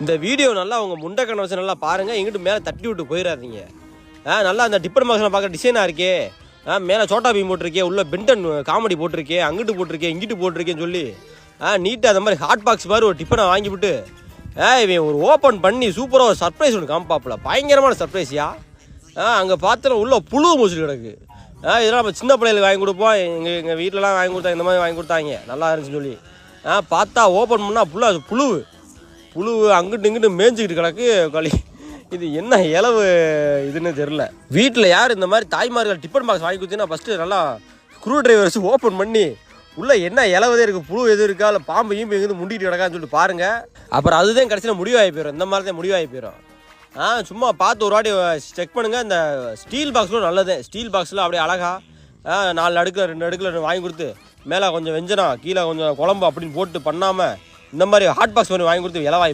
இந்த வீடியோ நல்லா உங்கள் முண்டை கண்ணை வச்சு நல்லா பாருங்கள், எங்கிட்ட மேலே தட்டி விட்டு போயிடாதீங்க. நல்லா அந்த டிப்பர் பாக்ஸில் பார்க்க டிசைனாக இருக்கே, மேலே சோட்டா பீம் போட்டிருக்கே, உள்ள பென்டன் காமெடி போட்டிருக்கே, அங்கிட்டு போட்டிருக்கேன் இங்கிட்டு போட்டிருக்கேன்னு சொல்லி நீட்டாக அந்த மாதிரி ஹாட் பாக்ஸ் மாதிரி ஒரு டிப்பனை வாங்கிவிட்டு இவன் ஒரு ஓப்பன் பண்ணி சூப்பராக ஒரு சர்ப்ரைஸ் ஒன்று காமிப்பாப்பில். பயங்கரமான சர்ப்ரைஸியா. அங்கே பார்த்தா உள்ள புழு மூச்சு கிடக்கு. இதெல்லாம் நம்ம சின்ன பிள்ளைகளுக்கு வாங்கி கொடுப்போம், எங்கள் வீட்டிலலாம் வாங்கி கொடுத்தாங்க, இந்த மாதிரி வாங்கி கொடுத்தாங்க நல்லா இருந்துச்சுன்னு சொல்லி. பார்த்தா ஓப்பன் பண்ணால் ஃபுல்லாக புழு அங்கிட்டு இங்கிட்டு மேய்ஞ்சிக்கிட்டு கிடக்கு களி. இது என்ன இலவு இதுன்னு தெரில. வீட்டில் யார் இந்த மாதிரி தாய்மார்கள் டிஃபன் பாக்ஸ் வாங்கி கொடுத்தீங்கன்னா ஃபஸ்ட்டு நல்லா ஸ்க்ரூ டிரைவர் வச்சு ஓப்பன் பண்ணி உள்ளே என்ன இலவதே இருக்குது, புழு எதுவும் இருக்கா, இல்லை பாம்பு ஈம்பு எங்கேருந்து முண்டிட்டு கிடக்கான்னு சொல்லிட்டு பாருங்கள். அப்புறம் அதுதான் கடைசியில் முடிவாகி போயிடும். இந்த மாதிரி தான் முடிவாகி போயிடும். சும்மா பார்த்து ஒரு வாட்டி செக் பண்ணுங்கள். இந்த ஸ்டீல் பாக்ஸ் கூட நல்லது. ஸ்டீல் பாக்ஸில் அப்படியே அழகாக 4 அடுக்கில் 2 அடுக்கில் வாங்கி கொடுத்து மேலே கொஞ்சம் வெஞ்சனம் கீழே கொஞ்சம் குழம்பு அப்படின்னு போட்டு பண்ணாமல் இந்த மாதிரி ஹாட் பாக்ஸ் பண்ணி வாங்கி கொடுத்து இலவாய்